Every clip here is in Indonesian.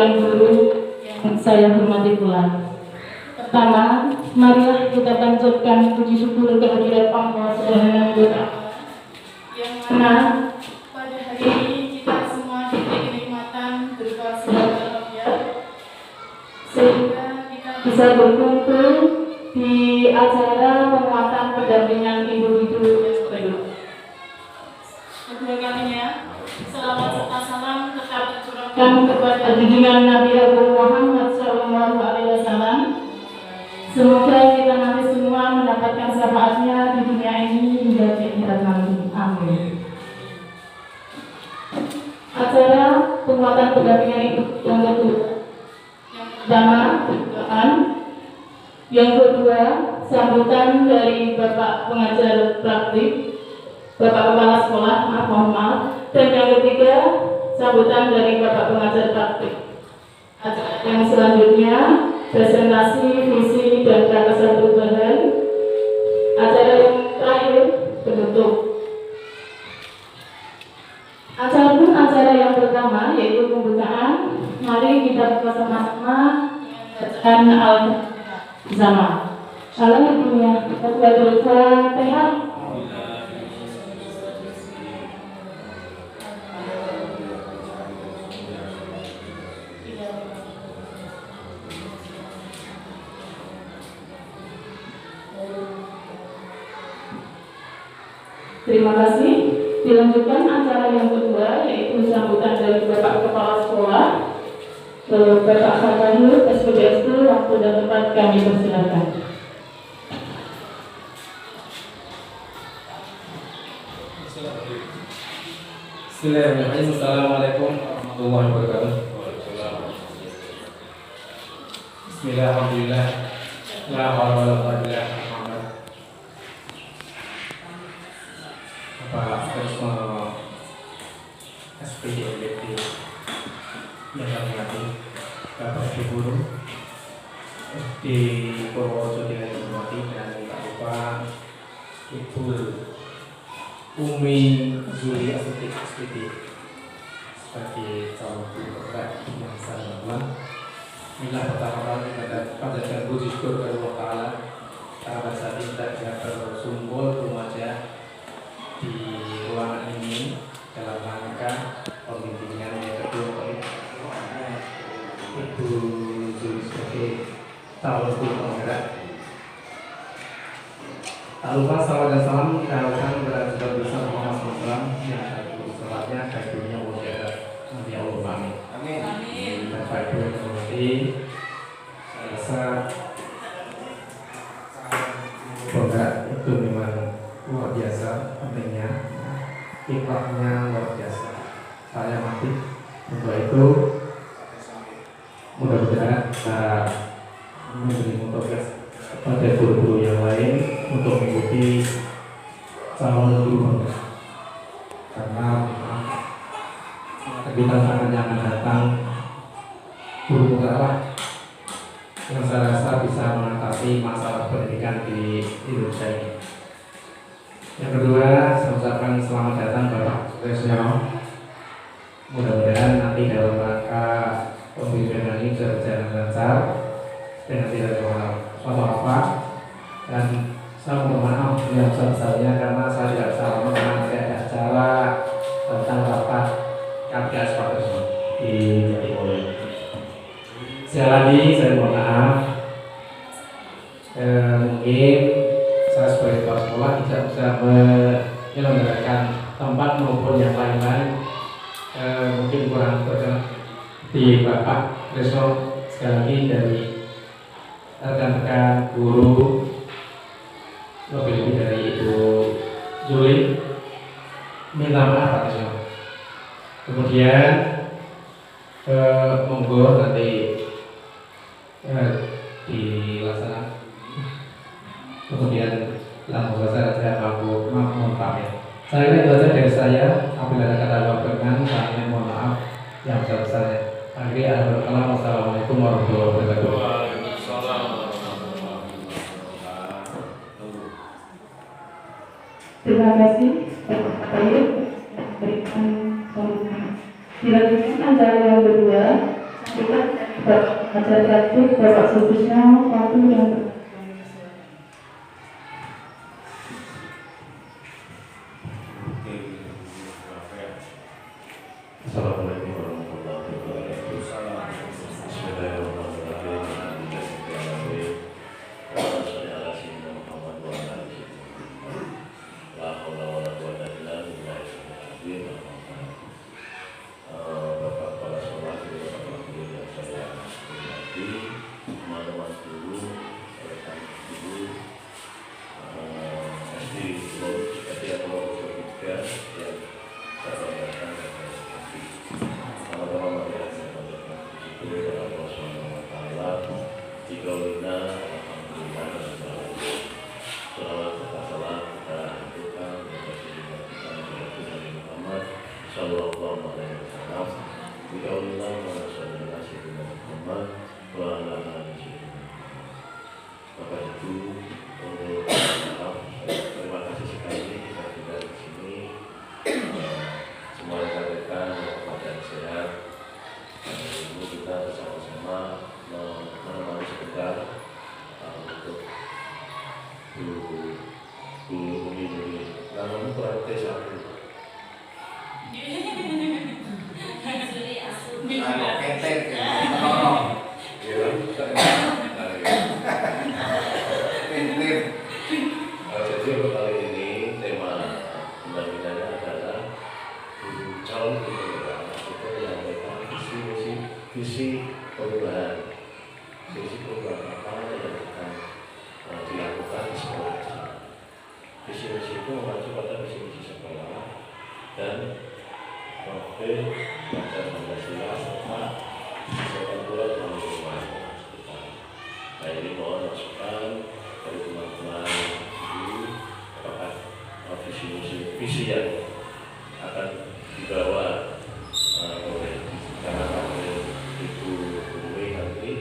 yang guru yang saya hormati pula. Pertama, marilah kita panjatkan puji syukur kehadirat Allah Subhanahu wa Ta'ala, yang mana pada hari ini kita semua diberi kenikmatan berupa sehat walafiat, sehingga kita bisa berkumpul di acara penguatan pendampingan individu yang penuh. Kedua kalinya, salawat serta salam tetap tercurahkan kepada junjungan Nabi Agung Muhammad SAW. Semoga kita nanti semua mendapatkan syafaatnya di dunia ini hingga di akhirat nanti. Amin. Acara penguatan pendampingan itu yang kedua. Yang pertama, doaan. Yang kedua, sambutan dari Bapak pengajar praktik, Bapak Kepala Sekolah, mohon maaf. Dan yang ketiga, sambutan dari Bapak pengajar praktik. Acara yang selanjutnya, presentasi visi dan gagasan perubahan. Acara yang terakhir, penutup. Acara yang pertama yaitu pembukaan. Mari kita buka sama-sama bacaan Al-Fatihah bersama. Alhamdulillah, Al-Fatihah. Terima kasih. Dilanjutkan acara yang kedua yaitu sambutan dari Bapak Kepala Sekolah, Bapak Fatahul SPDS, waktu dan tempat kami persilakan. Bismillahirrahmanirrahim. Assalamualaikum warahmatullahi wabarakatuh. Bismillahirrahmanirrahim. La haula wala quwwata illa billah. Pak Resmo SPDLBT yang kami hormati, Bapak Ibu Guru di Purworejo yang hormati, dan tak lupa Ibu Umi Zuli Astuti sebagai calon guru terbaik yang saya hormati. Inilah pertama-tama kita panjatkan puji syukur kepada Allah Ta'ala karena saat ini kita bersumber remaja di ruangan ini dalam rangka pembimbingan yang kedua oleh Ibu Zuli sebagai calon guru penggerak. Tak lupa salawat dan salam kita lakukan kepada Rasulullah besar Muhammad SAW yang satu salatnya baik dunia maupun di akhirat. Nanti Allah amin. Amin. Bapak Ibu yang hormati, saya rasa penggerak itu memang luar biasa pentingnya, ikhlasnya luar biasa. Saya mati untuk itu. Mudah-mudahan kita memberi tugas kepada guru-guru yang lain untuk mengikuti calon guru penggerak, karena kita tantangan yang akan datang guru penggerak yang saya rasa bisa mengatasi masalah pendidikan di Indonesia ini. Yang kedua, saya ucapkan selamat datang Bapak Resno. Mudah-mudahan nanti dalam rangka pembimbingan ini bisa berjalan lancar dengan tidak ada suatu apa. Dan saya mohon maaf yang sebesar-besarnya karena saya tidak bisa karena nanti ada acara tentang rapat KPS Pak Resno di Jatimulyo. Sekali lagi saya mohon maaf. Mungkin saya sebagai kepala sekolah tidak bisa menyelenggarakan tempat maupun yang lain-lain, mungkin kurang berkenan di Bapak Resno. Sekali lagi dari rekan-rekan guru, lebih dari Ibu Zuli, minta maaf Pak Resno. Kemudian monggo nanti dilaksanakan. Kemudian langsung saja saya mohon pamit. Saya kira itu saja dari saya. Apabila ada kata berkenan, saya mohon maaf yang sebesar-besarnya. Akhirnya, wassalamualaikum warahmatullahi wabarakatuh. Terima kasih Bapak Ayub berikan sambutan. Dilanjutkan acara yang kedua, kita Bapak Sutisno, waktu dan Assalamualaikum warahmatullahi wabarakatuh. Bismillahirrahmanirrahim. Bapak kepala sekolah, bapak guru yang saya hormati, teman-teman guru, rekan guru, SD atau tiga yang saya banggakan dan saya hormati. Sama-sama mari kita panjatkan puji kepada Allah Subhanahu wa taala. Alhamdulillah selawat serta salam kita aturkan kepada Nabi Muhammad sallallahu alaihi wasallam. Alhamdulillah wa sallallahu alaihi Muhammad wa ala alihi. Bapak Ibu, untuk maaf, terima kasih sekali kita sudah di sini. Semua rekan-rekan keadaan sehat. Ini kita bersama-sama menemani sebentar untuk bumi namanya praktis aku. Jadi untuk kali ini tema pendampingannya adalah calon gubernur itu menyampaikan visi perubahan apa yang akan dilakukan di sekolah. Visi itu mengacu pada visi sekolah dan profil belajar Pancasila serta sepak bola dalam lingkungan kita. Nah, ini mohon masukan dari teman-teman guru apakah visi yang akan dibawa oleh Ibu Bumi nanti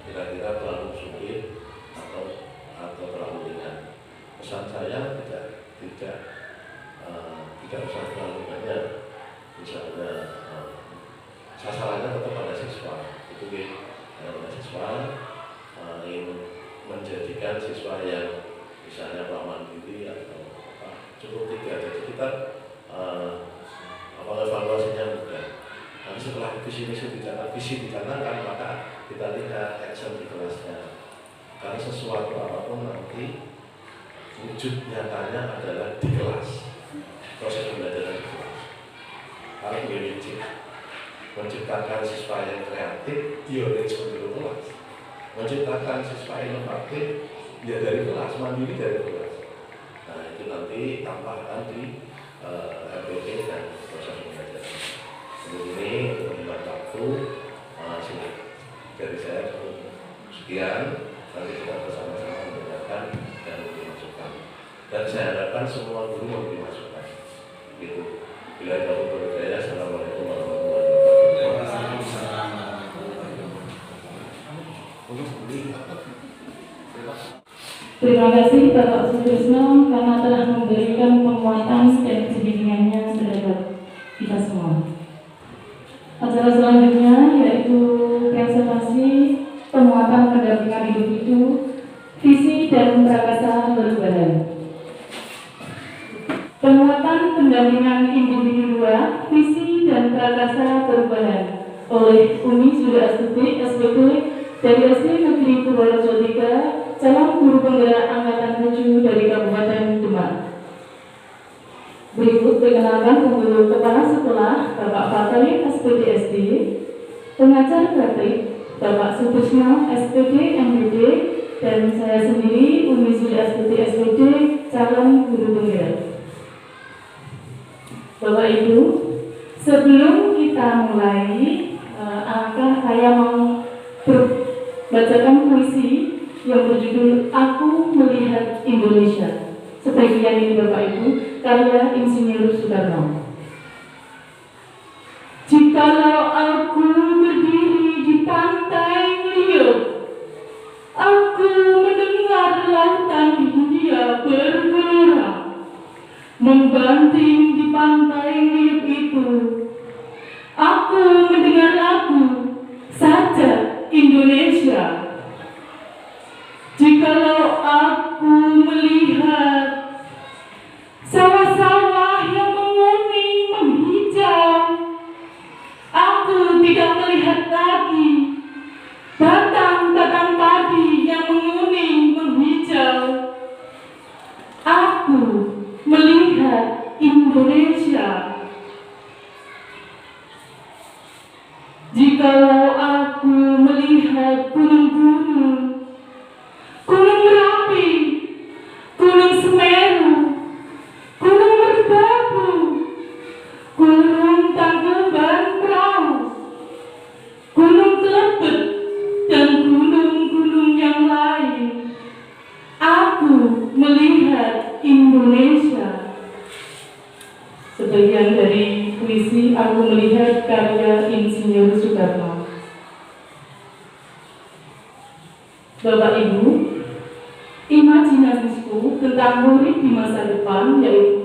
kira-kira terlalu sulit atau terlalu ringan. Pesan saya tidak usah terlalu banyak. Misalnya sasarannya tetap pada siswa. Itu pada siswa ingin menjadikan siswa yang misalnya ramah diri atau cukup 3. Jadi kita evaluasinya mudah. Nanti setelah visi dicanangkan, maka kita lihat action di kelasnya. Karena sesuatu apapun nanti wujud nyatanya adalah di kelas. Proses pembelajaran di kelas. Harus menciptakan siswa yang kreatif, dioris sebelum kelas. Menciptakan siswa inovatif, dia dari kelas, mandiri dari kelas. Nah, itu nanti tambahkan di RPP dan proses pembelajaran. Ini untuk membuat waktu dari saya cukup sekian. Nanti kita bersama-sama mendengarkan dan memberi masukan. Dan saya harapkan semua guru memberi masukan. Gitu. Bila ada berbeda, assalamualaikum warahmatullahi wabarakatuh. Terima kasih Bapak Sutisno karena telah memberikan penguatan dan bimbingannya terhadap kita semua. Acara selanjutnya yaitu presentasi penguatan pendampingan individu, visi dan prakasa perubahan. Penguatan pendampingan individu 2, visi dan prakasa perubahan oleh Umi Zulia Astuti, SPT dari SD Negeri Purworejo 3, calon guru penggerak angkatan 7 dari Kabupaten Demak. Berikut perkenalkan pembunuh kepala sekolah Bapak Fatali SPD SD, pengajar praktik Bapak Sutisno SPD MBD, dan saya sendiri Umi Zulia Astuti SPD, calon guru penggerak. Bapak Ibu, sebelum kita mulai, saya mau bacakan puisi yang berjudul Aku Melihat Indonesia. Sebagian ini Bapak Ibu, karya Insinyur Soekarno. Jikalau aku berdiri di pantai liuk, aku mendengar lautan dunia bergelora, membanting di pantai liuk itu. Aku mendengar lagu Sajak Indonesia melihat sawah-sawah yang menguning menghijau. Aku tidak melihat lagi batang-batang padi yang menguning menghijau. Aku melihat Indonesia. Jikalau aku melihat gunung-gunung, Gunung Merapi, Gunung Semeru, Gunung Merbabu, Gunung Tangkuban Perahu, Gunung Kelebet, dan gunung-gunung yang lain, aku melihat Indonesia. Sebagian dari puisi Aku Melihat karya Insinyur Soekarno. Bapak Ibu, imajinasiku tentang murid di masa depan yaitu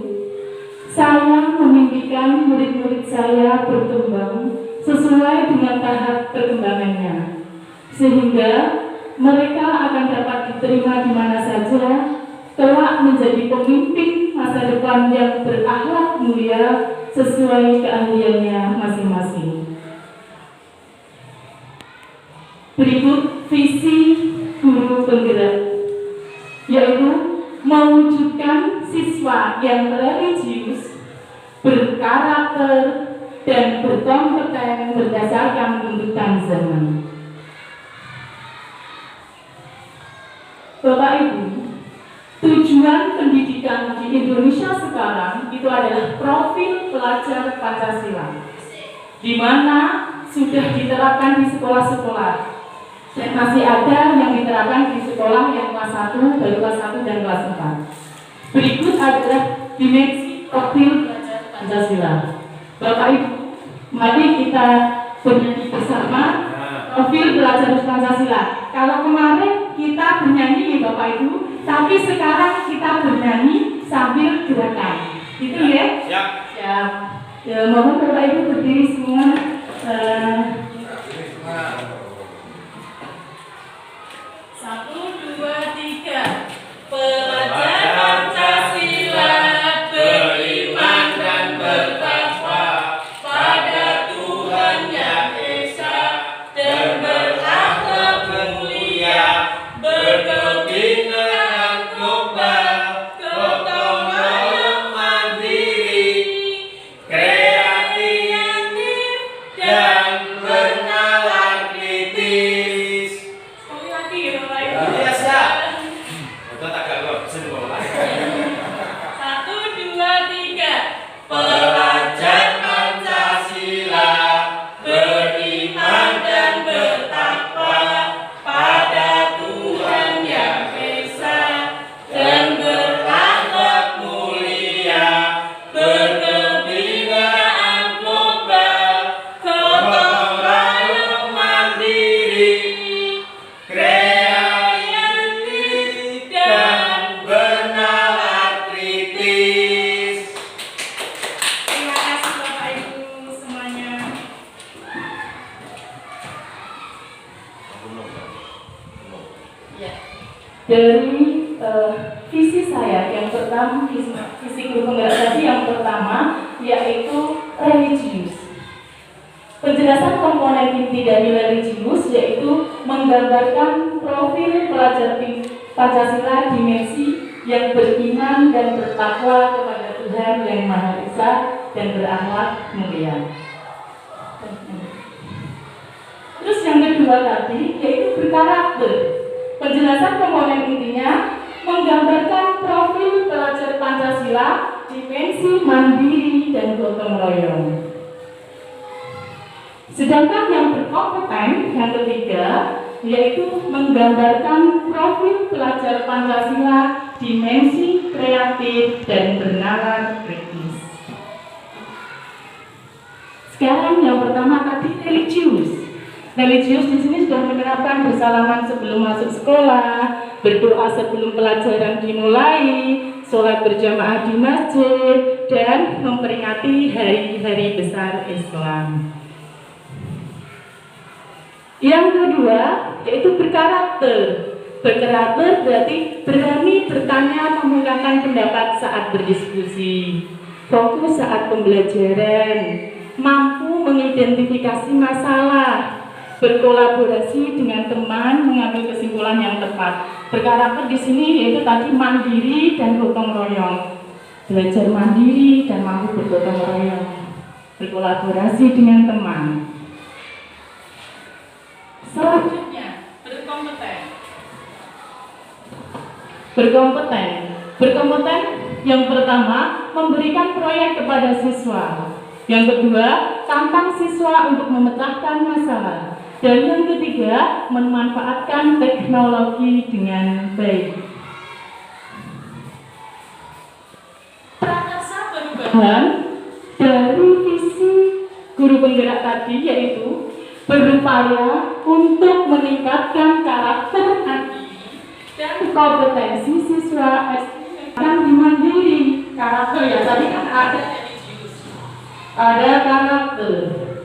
saya memimpikan murid-murid saya berkembang sesuai dengan tahap perkembangannya, sehingga mereka akan dapat diterima di mana saja, kelak menjadi pemimpin masa depan yang berakhlak mulia sesuai keahliannya masing-masing. Berikut visi guru penggerak, yaitu mewujudkan siswa yang religius, berkarakter, dan berkompeten berdasarkan tuntutan zaman. Bapak Ibu, tujuan pendidikan di Indonesia sekarang itu adalah profil pelajar Pancasila, di mana sudah diterapkan di sekolah-sekolah dan masih ada yang diterapkan di sekolah yang kelas 1, baru kelas 1 dan kelas 4. Berikut adalah dimensi profil pelajar Pancasila. Bapak Ibu, mari kita bernyanyi bersama profil pelajar Pancasila. Kalau kemarin kita bernyanyi ya Bapak Ibu, tapi sekarang kita bernyanyi sambil gerakan. Itu ya? Siap. Siap. Ya, mohon Bapak Ibu berdiri semua. Satu, dua, tiga. Pelajar Pancasila beriman dan bertakwa pada Tuhan Yang Esa dan berakhlak mulia, berkebinaan global, gotong royong mandiri, kreatif dan bernalar kritis. Sekali lagi ya Bapak Ibu. Iya siap. Betul agak loh, semua. Satu, dua, tiga. Pelajar Pancasila beriman dan bertakwa pada Tuhan Yang Esa dan berakhlak mulia, berkebinaan global, gotong royong mandiri, kreatif dan bernalar kritis. Terima kasih Bapak Ibu semuanya. Ya. Dari visi saya yang pertama, visi guru penggerak tadi yang pertama yaitu religius. Penjelasan komponen inti dari religius yaitu menggambarkan profil pelajar Pancasila dimensi yang beriman dan bertakwa kepada Tuhan Yang Maha Esa dan berakhlak mulia. Terus yang kedua tadi yaitu berkarakter. Penjelasan komponen intinya menggambarkan profil pelajar Pancasila dimensi mandiri dan gotong royong. Sedangkan yang berkompeten yang ketiga yaitu menggambarkan profil pelajar Pancasila dimensi kreatif dan bernalar kritis. Sekarang yang pertama tadi religius. Religius di sini sudah menerapkan bersalaman sebelum masuk sekolah, berdoa sebelum pelajaran dimulai, sholat berjamaah di masjid, dan memperingati hari-hari besar Islam. Yang kedua yaitu berkarakter. Berkreatif berarti berani bertanya, mengungkapkan pendapat saat berdiskusi, fokus saat pembelajaran, mampu mengidentifikasi masalah, berkolaborasi dengan teman, mengambil kesimpulan yang tepat. Berkarakter di sini yaitu tadi mandiri dan gotong royong. Belajar mandiri dan mampu bergotong royong, berkolaborasi dengan teman. Selanjutnya, berkompeten yang pertama memberikan proyek kepada siswa, yang kedua tantang siswa untuk memecahkan masalah, dan yang ketiga memanfaatkan teknologi dengan baik. Prakarsa perubahan dari visi guru penggerak tadi yaitu berupaya untuk meningkatkan karakter dan kompetensi siswa akan dimandiri. Karakter ya tadi kan ada karakter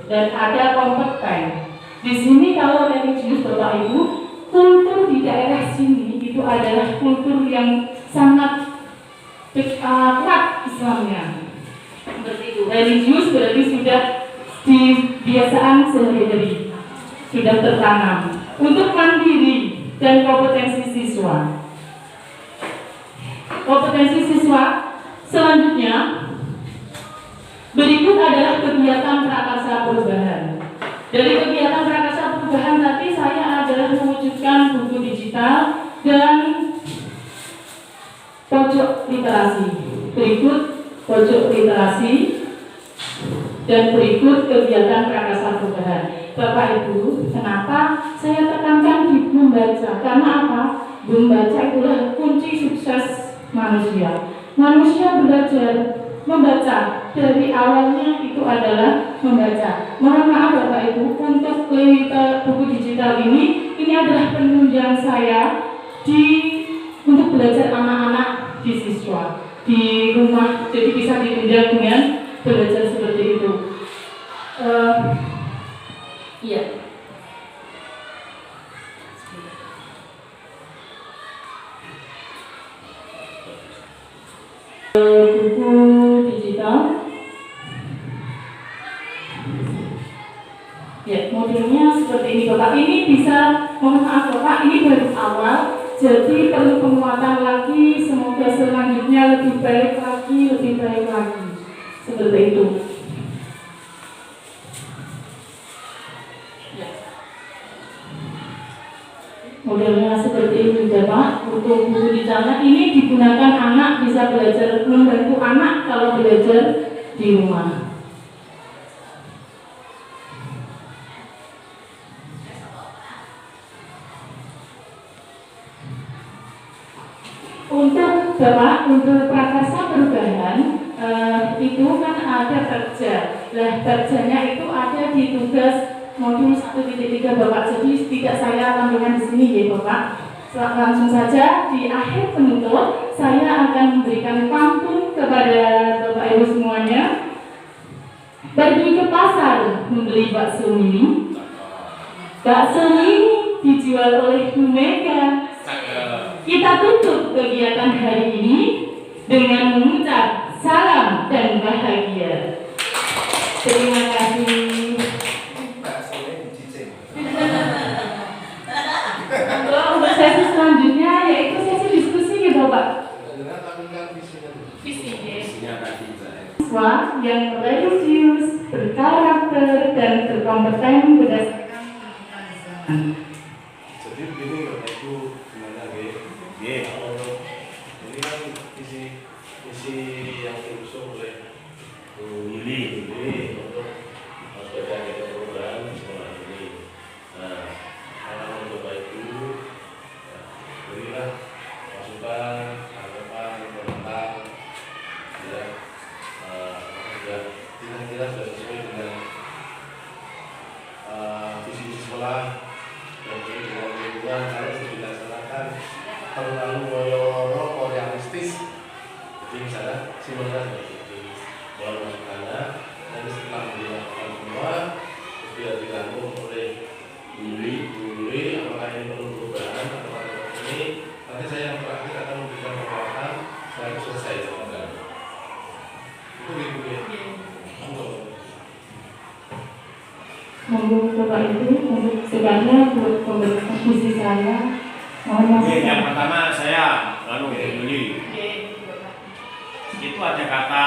dan ada kompeten. Di sini kalau religius Bapak Ibu, kultur di daerah sini itu adalah kultur yang sangat kuat Islamnya. Seperti itu. Religius berarti sudah di kebiasaan sehari-hari, sudah tertanam untuk mandiri. Dan kompetensi siswa. Kompetensi siswa selanjutnya berikut adalah kegiatan prakarsa perubahan. Dari kegiatan prakarsa perubahan tadi saya adalah mewujudkan buku digital dan pojok literasi. Berikut pojok literasi dan berikut kegiatan prakarsa perubahan. Bapak Ibu, kenapa saya tekankan di membaca? Karena apa? Membaca itulah kunci sukses manusia. Manusia belajar membaca dari awalnya itu adalah membaca. Mohon maaf Bapak Ibu, untuk buku digital ini adalah penunjang saya untuk belajar anak-anak di siswa di rumah, jadi bisa ditunjang dengan belajar seperti itu. Iya. Buku digital. Ya, modelnya seperti ini Bapak. Ini bisa, mohon maaf Bapak, ini baru awal, jadi perlu penguatan lagi. Semoga selanjutnya lebih baik lagi. Seperti itu. Modelnya seperti ini juga Pak. Untuk buku digitalnya ini digunakan anak, bisa belajar, membantu anak kalau belajar di rumah. Untuk Bapak, untuk prakarsa perubahan itu kan ada kerja. Nah, kerjanya itu ada di tugas modul 1.3 Bapak. Jadi tidak saya tampilkan di sini ya Bapak. Langsung saja di akhir penutup saya akan memberikan pantun kepada Bapak Ibu semuanya. Pergi ke pasar membeli bakso mini. Bakso mini dijual oleh Bu Mega. Kita tutup kegiatan hari ini dengan mengucap salam dan bahagia. Terima kasih. Untuk sesi selanjutnya yaitu sesi diskusi ya Bapak. Visinya siswa yang religius, berkarakter dan berkompeten berdasarkan zaman. Jadi begini Bapak Ibu, gimana ini kan isi yang diusung oleh Bu Willy untuk sebagai perubahan sekolah ini. Nah, kalau Bapak Ibu berilah masukan, tanggapan, komentar, ya, kira-kira sudah sesuai dengan visi sekolah dan dengan lingkungan harus dilaksanakan terlalu loyo realistis. Jadi misalnya simulasi seperti itu, baru masukannya, nanti setelah dilakukan semua terus dirangkum oleh Yuli, apakah ini perlu perubahan atau ini nanti saya yang terakhir akan memberikan pemaparan. Saya selesai jawaban. Itu Ibu ya. Monggo Bapak Ibu untuk sebenarnya buat pemberian visi saya. Mohon maaf. Oke, yang pertama saya beli. Itu ada kata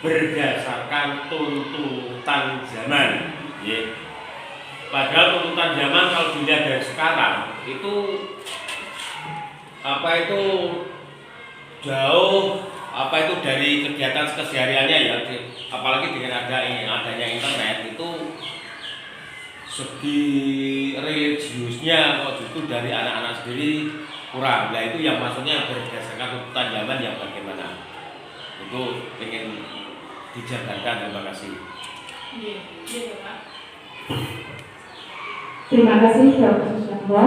berdasarkan tuntutan zaman. Ya. Padahal tuntutan zaman kalau dilihat dari sekarang itu jauh dari kegiatan kesehariannya ya, apalagi dengan adanya internet itu segi religiusnya kok justru dari anak-anak sendiri kurang. Nah itu yang maksudnya berdasarkan tuntutan zaman yang bagaimana itu ingin dijabarkan. Terima kasih. Terima kasih Bapak Susyanto.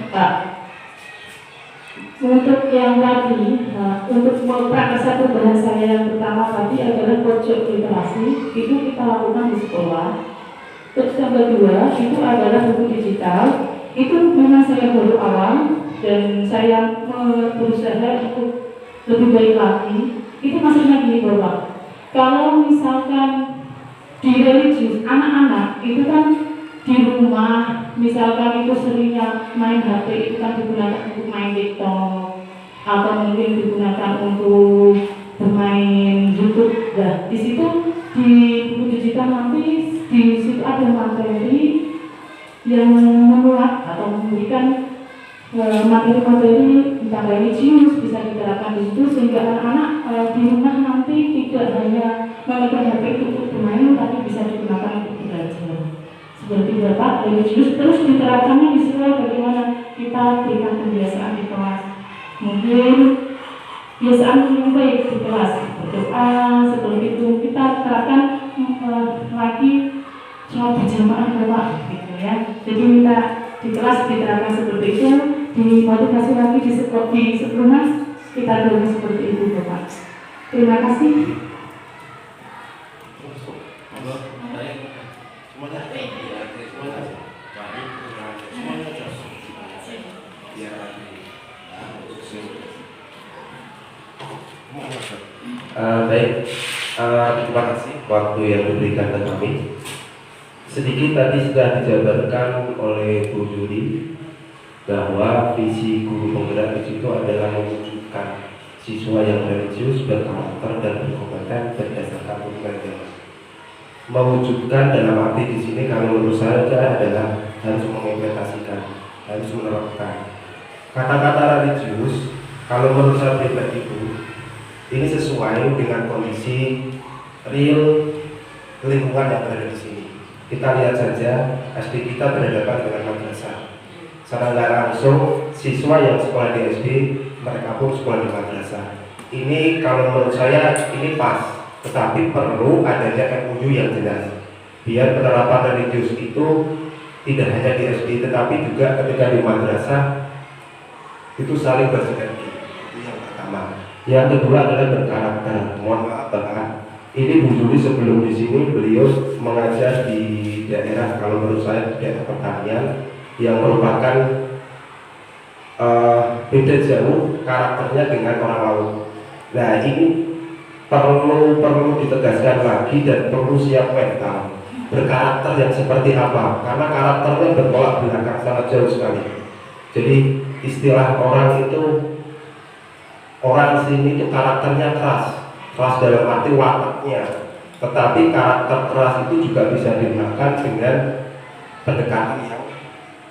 Pak, untuk yang tadi, untuk satu bahasa yang pertama tadi adalah pojok literasi, itu kita lakukan di sekolah. Terus yang kedua itu adalah buku digital. Itu memang saya baru awam dan saya berusaha untuk lebih baik lagi. Itu maksudnya gini Bapak, kalau misalkan di religius anak-anak itu kan di rumah misalkan itu seringnya main HP, itu kan digunakan untuk main TikTok atau mungkin digunakan untuk bermain YouTube. Nah, di situ di buku digital nanti di situ ada materi yang memuat atau memberikan materi-materi tentang religius bisa diterapkan di situ sehingga anak-anak di rumah nanti tidak hanya memegang HP untuk bermain tapi bisa digunakan untuk belajar. Seperti Bapak religius terus diterapkannya di sekolah, bagaimana kita berikan kebiasaan di kelas. Mungkin kebiasaan yang baik di kelas, berdoa, sebelum itu kita terapkan lagi sholat berjamaah Bapak gitu ya. Jadi kita di kelas diterapkan seperti itu, dimotivasi lagi di sekolah, di sebelumnya kita dorong seperti itu Bapak. Terima kasih. Baik, terima kasih waktu yang diberikan ke kami. Sedikit tadi sudah dijabarkan oleh Bu Juli bahwa visi guru penggerak di situ adalah mewujudkan siswa yang religius, berkarakter dan berkompeten berdasarkan tuntutan zaman. Mewujudkan dalam arti di sini kalau menurut saya adalah harus mengimplementasikan, harus menerapkan. Kata-kata religius kalau menurut saya pribadi Bu, ini sesuai dengan kondisi real lingkungan yang berada di sini. Kita lihat saja SD kita berhadapan dengan madrasah. Secara nggak langsung siswa yang sekolah di SD mereka pun sekolah di madrasah. Ini kalau menurut saya ini pas, tetapi perlu adanya MOU yang jelas. Biar penerapan religius itu tidak hanya di SD tetapi juga ketika di madrasah itu saling bersinergi. Itu yang pertama. Yang kedua adalah berkarakter. Mohon maaf Bapak, ini Bu Juli sebelum di sini beliau mengajar di daerah, kalau menurut saya daerah pertanian yang merupakan beda jauh karakternya dengan orang laut. Nah ini perlu ditegaskan lagi dan perlu siap mental berkarakter yang seperti apa, karena karakternya bertolak belakang sangat jauh sekali. Jadi istilah orang sini itu karakternya keras dalam arti wataknya, tetapi karakter keras itu juga bisa dimakan dengan pendekatan yang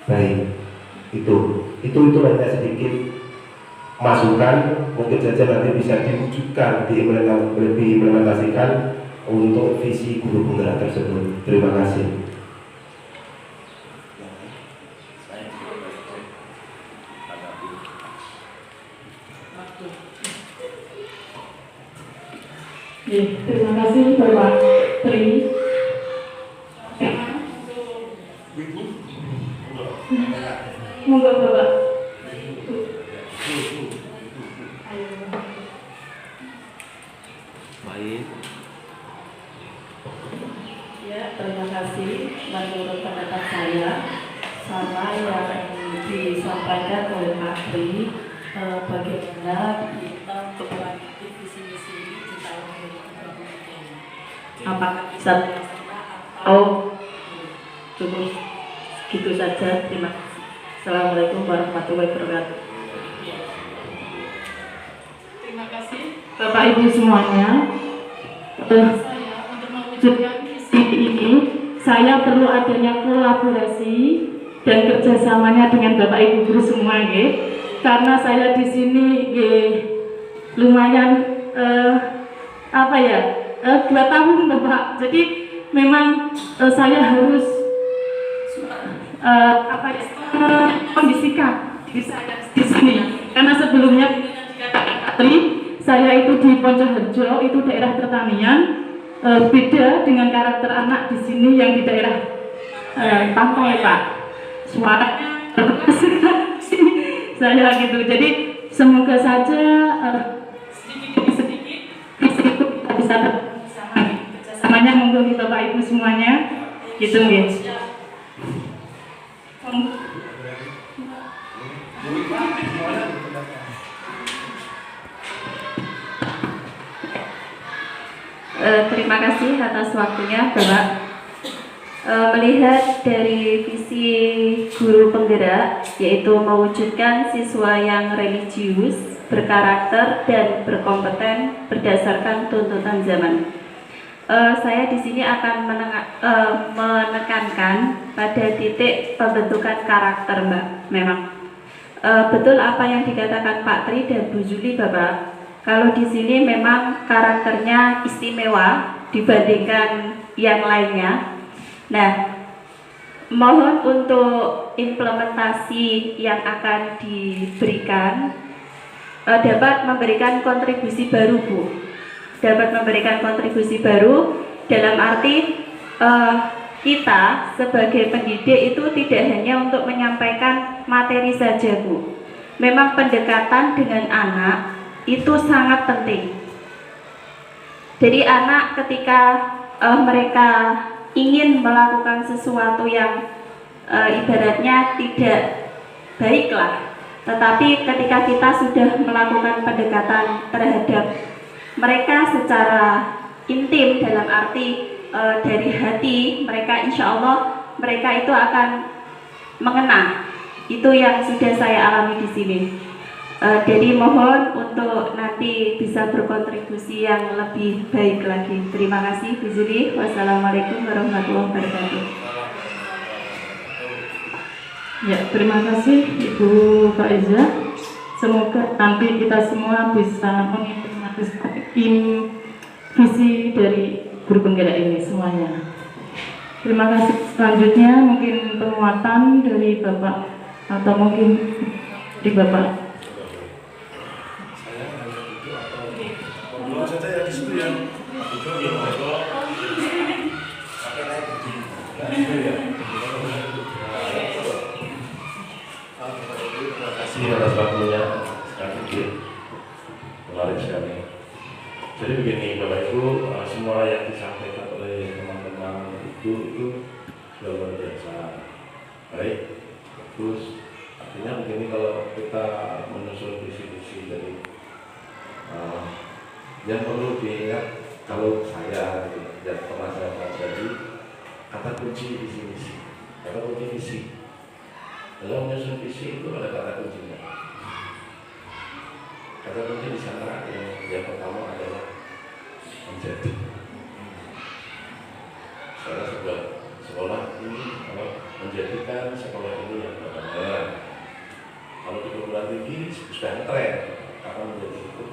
baik. Itu hanya sedikit masukan, mungkin saja nanti bisa diwujudkan, diimplementasikan untuk visi guru penggerak tersebut. Terima kasih. Terima kasih Bapak Tri. Monggo Bapak. Baik. Ya, terima kasih. Menurut pendapat saya sama yang disampaikan oleh Pak Tri bagaimana kita untuk melanjuti visi misi ini di tahun 2023. Apakah bisa terlaksana atau cukup gitu saja? Terima kasih. Assalamualaikum warahmatullahi wabarakatuh. Terima kasih Bapak Ibu semuanya. Saya untuk mewujudkan visi ini, saya perlu adanya kolaborasi dan kerjasamanya dengan Bapak Ibu guru semua, karena saya di sini lumayan 2 tahun Bapak. Jadi memang saya harus kondisikan diri saya di sini, karena sebelumnya saya itu di Poncoharjo, itu daerah pertanian, beda dengan karakter anak di sini yang di daerah pantai Pak. Suaranya saya gitu. Jadi semoga saja sedikit itu kita bisa bersama. Kerjasamanya monggo Bapak Ibu semuanya, gitu nggih. Terima kasih atas waktunya Bapak. Melihat dari visi guru penggerak, yaitu mewujudkan siswa yang religius, berkarakter dan berkompeten berdasarkan tuntutan zaman. Saya di sini akan menekankan pada titik pembentukan karakter, Mbak. Memang betul apa yang dikatakan Pak Tri dan Bu Juli, Bapak. Kalau di sini memang karakternya istimewa dibandingkan yang lainnya. Nah, mohon untuk implementasi yang akan diberikan dapat memberikan kontribusi baru, Bu. Dapat memberikan kontribusi baru dalam arti kita sebagai pendidik itu tidak hanya untuk menyampaikan materi saja, Bu. Memang pendekatan dengan anak itu sangat penting. Jadi anak ketika mereka ingin melakukan sesuatu yang ibaratnya tidak baiklah, tetapi ketika kita sudah melakukan pendekatan terhadap mereka secara intim, dalam arti dari hati mereka, insya Allah mereka itu akan mengena. Itu yang sudah saya alami di sini. Jadi mohon untuk nanti bisa berkontribusi yang lebih baik lagi. Terima kasih Bu Juli. Wassalamualaikum warahmatullahi wabarakatuh. Ya, terima kasih Ibu Faiza. Semoga nanti kita semua bisa mengimplementasikan visi dari guru penggerak ini semuanya. Terima kasih. Selanjutnya mungkin penguatan dari Bapak atau mungkin di Bapak. Terima kasih atas waktunya, sedikit menarik sekali. Jadi begini Bapak Ibu, semua yang disampaikan oleh teman-teman itu sudah luar biasa. Baik, terus artinya begini, kalau kita menyusun visi-visi dari yang perlu diingat, kalau saya yang pernah saya pelajari, kata kunci visi-misi, kata kunci visi. Dalam menyusun visi itu ada kata kuncinya. Kata kunci di sana yang pertama adalah menjadi. Saya sekolah ini menjadikan sekolah ini yang benar. Kalau di perguruan tinggi sudah tren, akan menjadi itu.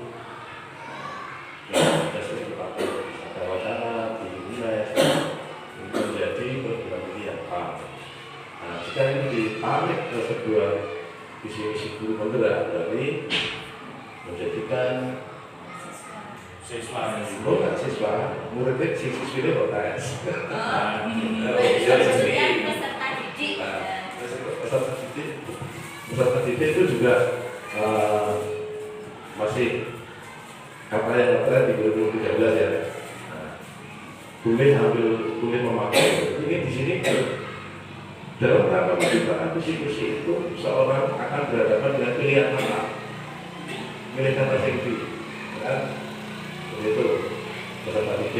Ya, sudah dipakai pada wacana, di wilayah itu menjadi perguruan tinggi yang apa. Nah, jika ini ditarik ke sebuah visi-misi guru penggerak, berarti menjadikan siswa murid siswi protes. Peserta didik itu juga masih kata yang ngetren di 2013 ya. Boleh memakai. Ini di sini dalam rangka menciptakan visi-misi itu seorang akan pilihan mana? Milih kata B, kan? Begitu. Kata B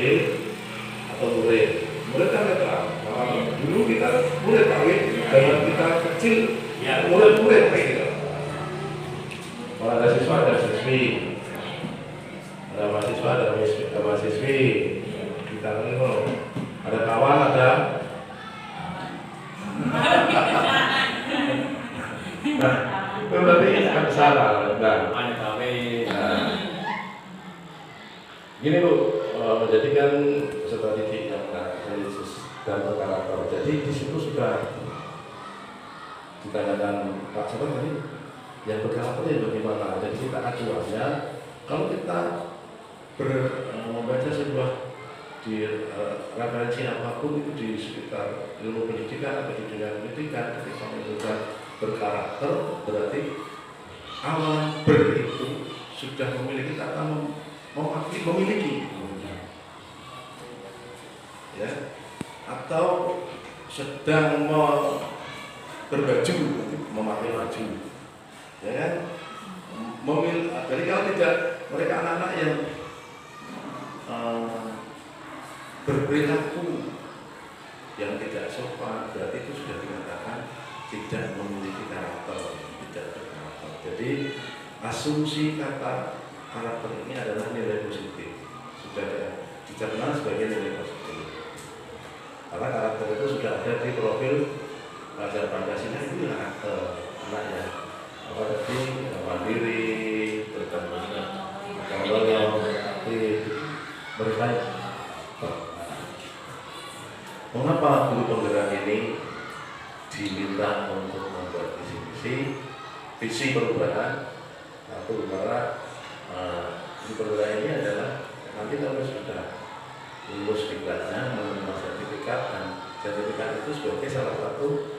atau murid. Murid kan netral. Nah, dulu kita murid kali, dalam kita kecil, ya murid kayak gitu. Kalau ada siswa ada siswi, ada mahasiswa ada mahasiswi, kita ada kawan ada. Nah, itu berarti kan salah. Nah, gini Bu, menjadikan peserta didik yang religius dan berkarakter. Jadi di situ sudah ditanyakan Pak siapa tadi yang berkarakter itu bagaimana. Jadi kita acuannya kalau kita membaca sebuah di referensi apapun itu di sekitar ilmu pendidikan atau di dunia pendidikan, ketika menentukan berkarakter berarti awal itu sudah memiliki kata memiliki, ya, atau sedang berbaju, memakai baju, ya kan? Jadi kalau tidak mereka anak-anak yang berperilaku yang tidak sopan, berarti itu sudah dikatakan tidak memiliki karakter, tidak berkarakter. Jadi asumsi kata karakter ini adalah nilai positif, sudah dicerna sebagai nilai positif. Karena karakter itu sudah ada di profil pelajar Pancasila, itu karakter anaknya. Apa tadi mandiri, bertanggung jawab, mereka. Mengapa guru penggerak ini diminta untuk membuat visi perubahan? Satu, karena guru penggerak ini adalah nanti kalau sudah lulus diklatnya menerima sertifikat, dan sertifikat itu sebagai salah satu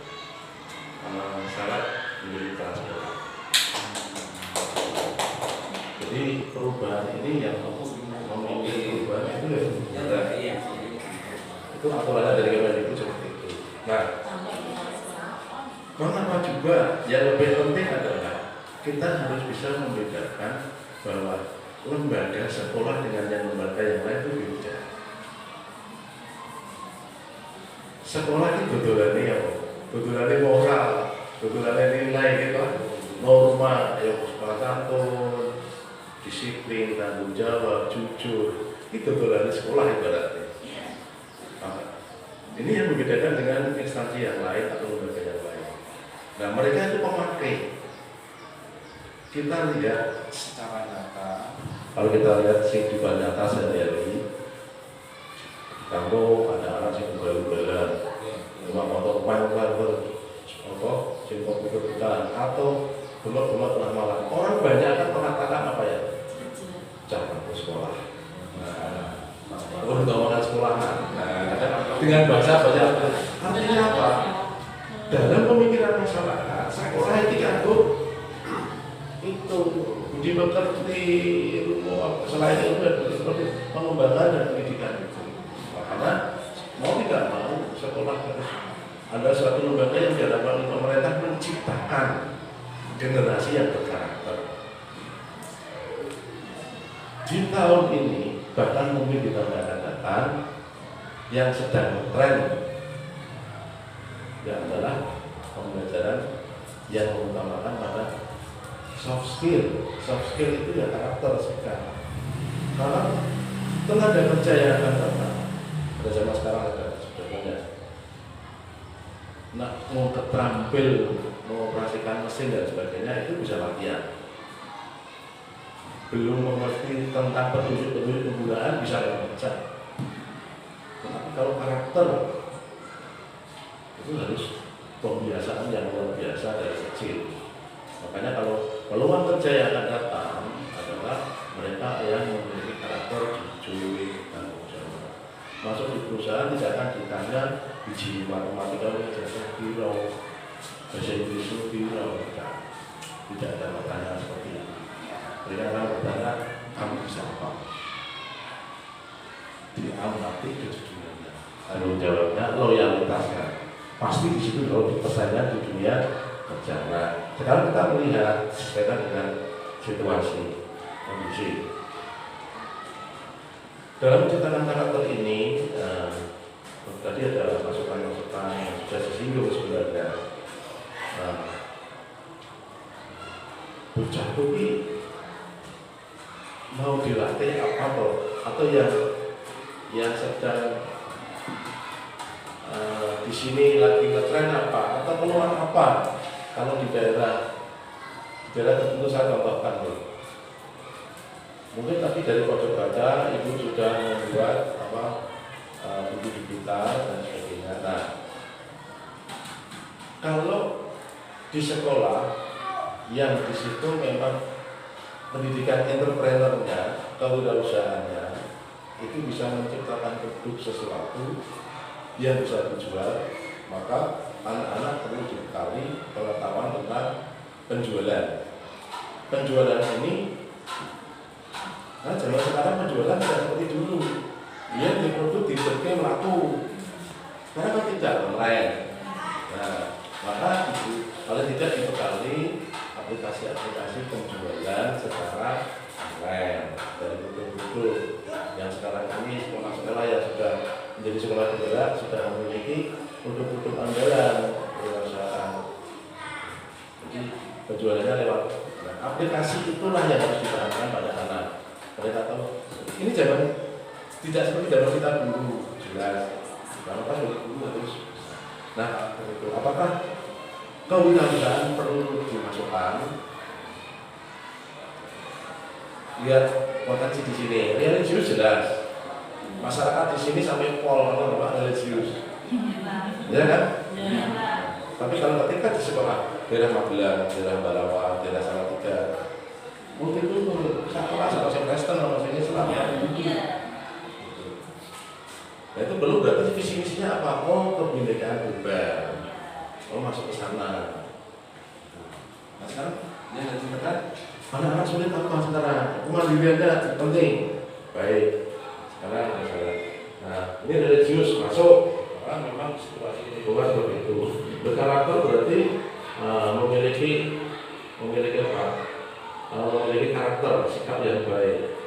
syarat menjadi transparan. Jadi perubahan ini yang memiliki perubahan itu ya itu aturannya dari Kemendikbud seperti itu. Nah, mengapa juga yang lebih penting adalah kita harus bisa membedakan bahwa lembaga sekolah dengan yang lembaga yang lain itu beda. Sekolah itu betulannya ya, betulannya moral, betulannya nilai gitu, norma, ya sopan santun, disiplin, tanggung jawab, jujur, itu betulannya sekolah ibaratnya. Ini yang membedakan dengan instansi yang lain atau lembaga yang lain. Nah, mereka itu pemakai. Kita lihat secara nyata. Kalau kita lihat kehidupan nyata sehari-hari, kampung ada anak yang ugal-ugalan, rumah motor main-main, sing komputer atau belok-belok tengah malam. Orang banyak kan mengatakan apa ya? Jangan ke sekolah. Udah sekolahan. Dengan bahasa artinya apa? Dalam pemikiran masyarakat, sekolah itu dianggap itu budi pekerti, ilmu selain itu seperti pengembangan dan pendidikan itu. Makanya mau tidak mau sekolah harus ada suatu lembaga yang diharapkan pemerintah menciptakan generasi yang berkarakter. Di tahun ini bahkan mungkin kita akan datang yang sedang tren yang adalah pembelajaran yang mengutamakan pada soft skill. Soft skill itu ya karakter sekarang. Karena tenaga kerja yang akan datang pada zaman sekarang ada sudah banyak. Nah, mau terampil mengoperasikan mesin dan sebagainya itu bisa latihan. Belum mengerti tentang petunjuk-petunjuk penggunaan bisa baca. Tetapi kalau karakter itu harus pembiasaan yang luar biasa dari kecil. Makanya kalau peluang kerja yang akan datang adalah mereka yang memiliki karakter jujur, tanggung jawab. Masuk di perusahaan tidak akan ditanya biji matematika jasa biro, bahasa Inggris biro, tidak ada pertanyaan seperti itu. Mereka akan bertanya, kamu bisa apa? Diamati kejujurannya. Tanggung jawabnya, loyalitasnya. Pasti di situ kalau persaingan di dunia kerja. Sekarang kita melihat sesuai dengan situasi kondisi. Dalam ciptaan karakter ini, tadi ada masukan-masukan yang sudah disinggung sebenarnya. Bocah ini mau dilatih apa toh? Atau yang sedang di sini lagi ngetren apa? Atau peluang apa? Kalau di daerah tertentu saya contohkan tuh. Mungkin tadi dari pojok baca ibu sudah membuat buku digital dan sebagainya. Nah, kalau di sekolah yang di situ memang pendidikan entrepreneurnya, kewirausahaannya itu bisa menciptakan produk sesuatu yang bisa dijual, maka anak-anak perlu dibekali pengetahuan tentang penjualan. Penjualan ini, nah zaman sekarang penjualan tidak seperti dulu. Dia di produk disertai melaku, karena kan tidak online. Nah, maka itu kalau tidak dibekali aplikasi-aplikasi penjualan secara online dari produk-produk yang sekarang ini sekolah-sekolah yang sudah menjadi sekolah penggerak sudah memiliki produk-produk andalan perusahaan. Jadi penjualannya lewat aplikasi itulah yang harus ditanamkan pada anak. Mereka tahu ini zaman tidak seperti zaman kita dulu, jelas. Kalau kan dulu terus. Nah, itu apakah kewirausahaan perlu dimasukkan? Lihat potensi di sini. Religius jelas. Masyarakat di sini sampai pol apa religius. Ya kan? Tapi kalau ketika di sekolah daerah Magelang, daerah Balawa, daerah Salatiga, mungkin itu sekolah sama Kristen sama Islam. Nah itu belum berarti visi misinya apa? Oh kebinekaan global. Oh masuk ke sana. Nah sekarang yang diceritakan anak-anak sulit apa sekarang? Kemandiriannya penting. Baik. Sekarang misalnya, nah ini religius masuk. Karena memang situasi bukan seperti itu. Berkarakter berarti memiliki apa? Memiliki karakter, sikap yang baik.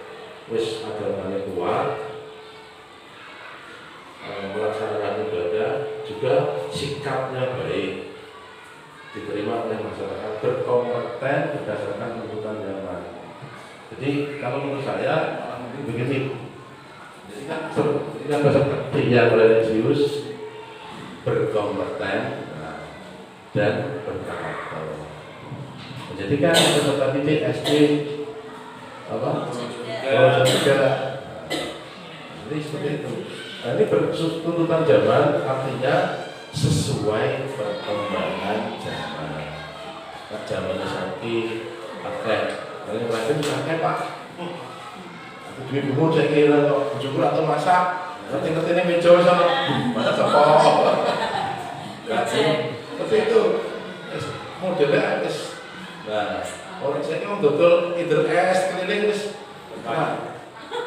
Wis agamanya kuat, melaksanakan ibadah, juga sikapnya baik, diterima oleh masyarakat, berkompeten berdasarkan tuntutan zaman. Jadi kalau menurut saya begini, jadi kan seperti yang religius, berkompeten dan berkarakter. Menjadikan peserta didik SD apa? Oh, juga. Jadi seperti itu. Nah, ini tuntutan zaman artinya sesuai perkembangan zaman. Nah, zamannya saiki pakai, ini lagi pakai Pak. Aku duit umur saya kira kok cukup atau masak. Ngerti-ngerti ini meja sana, mana sepok. Seperti itu. Modelnya es. Nah, orang saya ini dodol either es keliling es.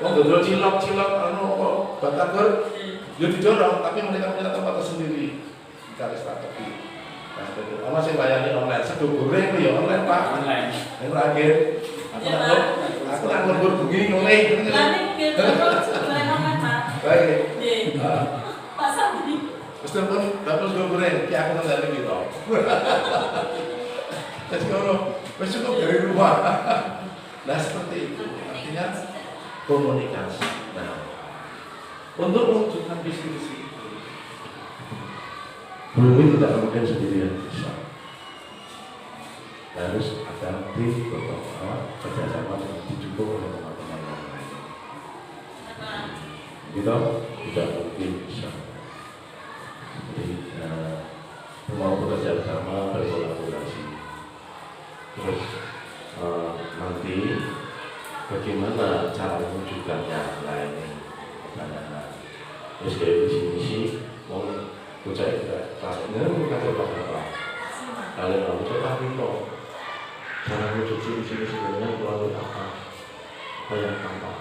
Wong dodol cilok kok batagor yo didorong tapi mereka punya tempat tersendiri. Cari strategi. Nah, seperti itu. Ana sing layani online, sego goreng ya online Pak. Online. Yang terakhir aku nak lembur bengi ngene. Lani mungkin terus goreng online Pak. Baik. Nggih. Pak Sandi. Wis telepon dapur sego goreng ki aku nang dalem iki to. Terus kalau wis cukup dari rumah. Nah, seperti itu. Artinya komunikasi. Nah, untuk mewujudkan visi itu, belum tidak mungkin sendirian bisa. Harus ada tim kerjasama yang didukung oleh teman-teman yang lain. Kita tidak mungkin bisa. Jadi mau bekerja sama, berkolaborasi. Terus nanti bagaimana cara mewujudkannya lainnya. Terus dari visi-misi mau bocah kelasnya bukan apa-apa. Kalian mau bocah itu cara mewujud visi-misi sebenarnya melalui apa? Apa yang tampak?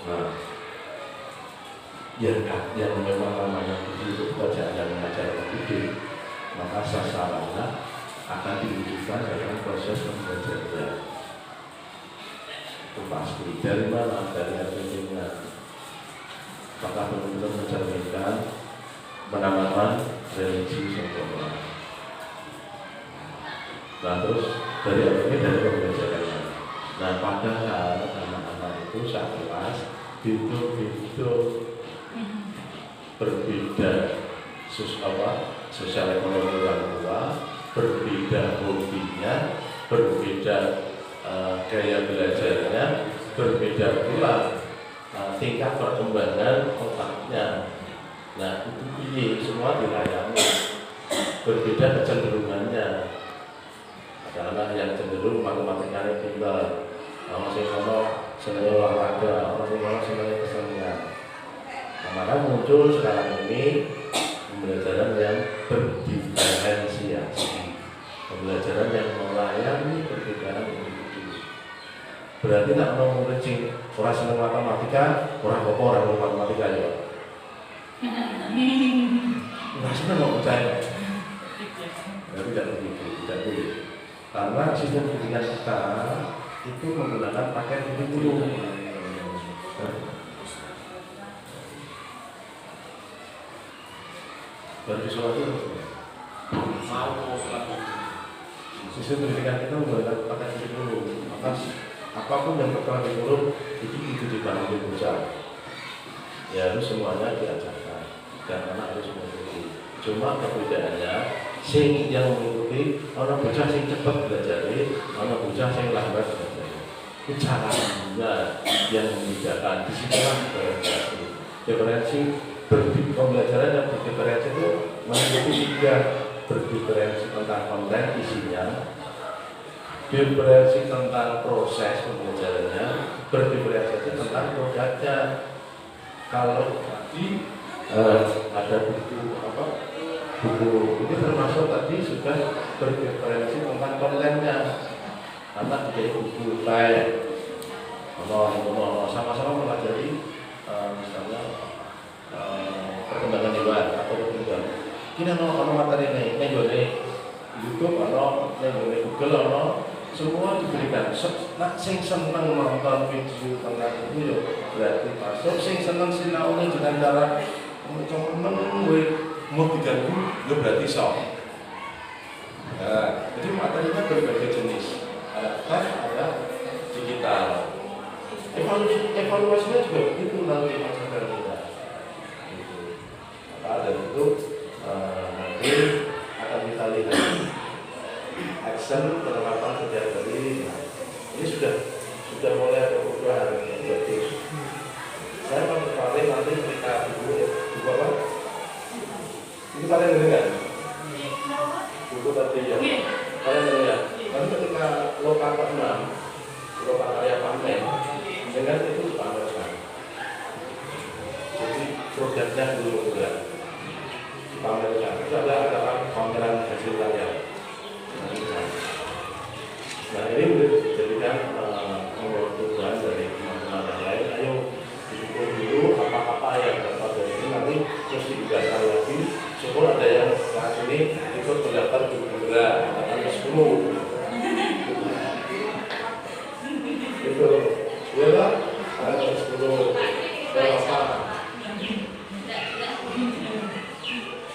Nah, yang memang namanya itu belajar dan mengajar ide maka sasarannya akan diwujudkan dalam proses pembelajaran. Itu pasti. Dari mana? Dari bimbingan. Maka benar-benar mencerminkan penanaman religi sempurna. Nah terus dari apa ini? Dari pembelajarannya. Nah padahal anak-anak itu saat kelas hidup berbeda sosial ekonomi orang tua, berbeda hobinya, berbeda gaya belajarnya, berbeda pula tingkat perkembangan otaknya. Nah itu ini semua dilayani, berbeda kecenderungannya. Ada anak yang cenderung matematikanya pintar, masih kalau senang olahraga, masih kalau senang kesenian. Nah, maka muncul sekarang ini pembelajaran yang berdiferensiasi, pembelajaran yang melayani perbedaan individu. Berarti nak mau murid orang senang matematika, orang matematika ya. Nah, senang mau percaya. Tapi tidak begitu, tidak boleh. Karena sistem pendidikan kita itu menggunakan paket kurikulum. Baru sholat itu mau sholat. Sistem pendidikan kita menggunakan paket kurikulum. Maka apapun yang terkait kurikulum itu dibangun bocah. Ya harus semuanya diajarkan dan anak harus mengikuti. Cuma perbedaannya sing yang mengikuti orang bocah sing cepat belajar, orang bocah sing lambat belajar. Itu caranya yang membedakan. Disitulah diferensi pembelajaran yang berdiferensi itu mengikuti tiga: berdiferensi tentang konten isinya, diferensi tentang proses pembelajarannya, berdiferensiasi tentang produknya. Kalau tadi ada buku ini termasuk tadi sudah berdiferensi tentang kontennya. Anak jadi buku kayak sama-sama mempelajari misalnya perkembangan hewan atau perkembangan. Ini ono materi ini YouTube, ono Google, semua diberikan. Nak sing seneng nonton video tentang itu berarti masuk. Sing seneng sinaune dengan cara mau diganggu, itu berarti sok. Nah, jadi materinya berbagai jenis. Ada tes, ada digital. Evaluasinya juga begitu nanti maksudnya kita. Maka dari itu nanti akan kita lihat action penerapan setiap hari. Ini sudah mulai ada perubahan yang bagus. Saya paling nanti kita buku apa? Ini kalian dengar? Buku tadi ya. Kalian dengar? Nanti ketika lokal 6, lokal karya pamen, dengan itu dipamerkan. Jadi produknya dulu juga dipamerkan. Itu adalah pameran hasil karya. Nah ini menjadikan perubahan dari teman-teman yang lain. Ayo diukur dulu apa-apa yang dapat dari ini, nanti terus digasah lagi. Syukur ada yang saat ini ikut mendaftar di Bunda, angkatan 10. Itu, ya lah, angkatan 10. Berapa?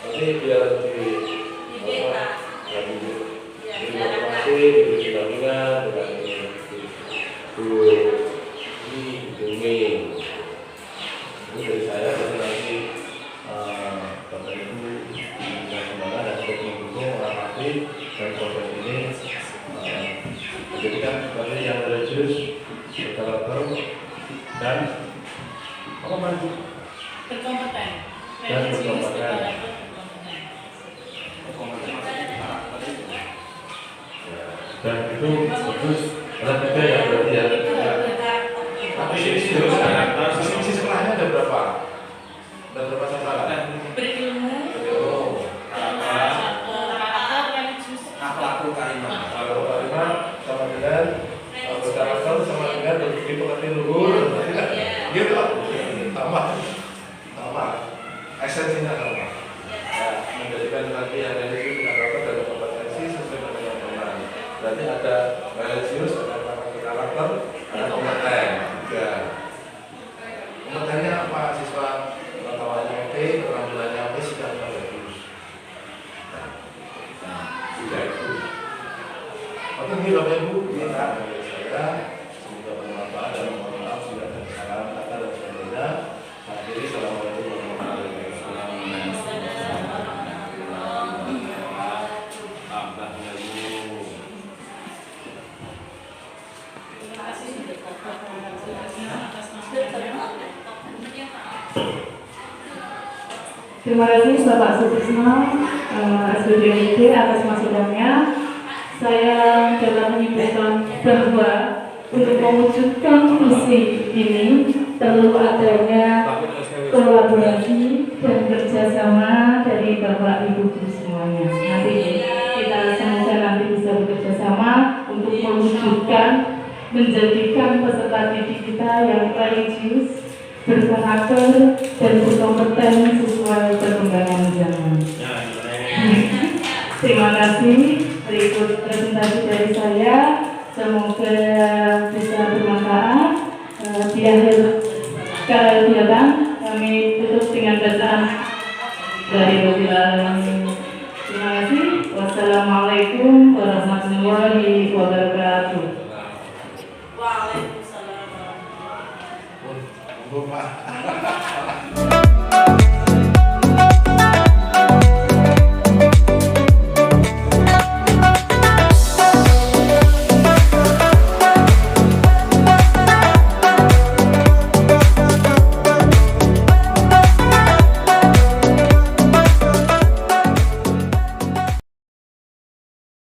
Nanti biar di informasi, diberi dampingan, ini dari saya, jadi nanti Bapak Ibu dan Saudara dan untuk mendukung mengamati dan proses ini menjadikan sebagai yang religius, berkarakter dan apa maju Berkompeten. dan berkompeten. Dan itu bagus. Ada tiga ya berarti ya. Tapi sisi sekolahnya ada berapa? Ada berapa sasaran? Berilmu. Akhlakul karimah. Akhlakul karimah sama dengan berkarakter sama dengan berbudi pekerti luhur. Gitu. Tambah. Esensinya sama. Menjadikan nanti yang religius Berarti ada religius, ada karakter, ada kompeten. Tiga. Kompetennya apa? Siswa pengetahuannya oke, keterampilannya oke, sikapnya bagus. Tiga itu. Oke, ini Bapak Ibu, ini Kak dari saya. Semoga bermanfaat dan mohon maaf jika ada kesalahan kata dan sebagainya. Akhiri, assalamualaikum warahmatullahi wabarakatuh. Terima kasih Bapak Sutisno SPDID atas masukannya. Saya dapat menyimpulkan bahwa untuk mewujudkan misi ini perlu adanya kolaborasi dan kerjasama dari Bapak Ibu guru semuanya. Nanti kita semoga nanti bisa bekerja sama untuk mewujudkan, menjadikan peserta didik kita yang religius, berkarakter dan berkompeten sesuai perkembangan zaman. Terima kasih. Berikut presentasi dari saya. Semoga bisa bermanfaat. Di akhir kegiatan kami tutup dengan bacaan dari Rabbil Alamin. Terima kasih. Wassalamualaikum warahmatullahi wabarakatuh.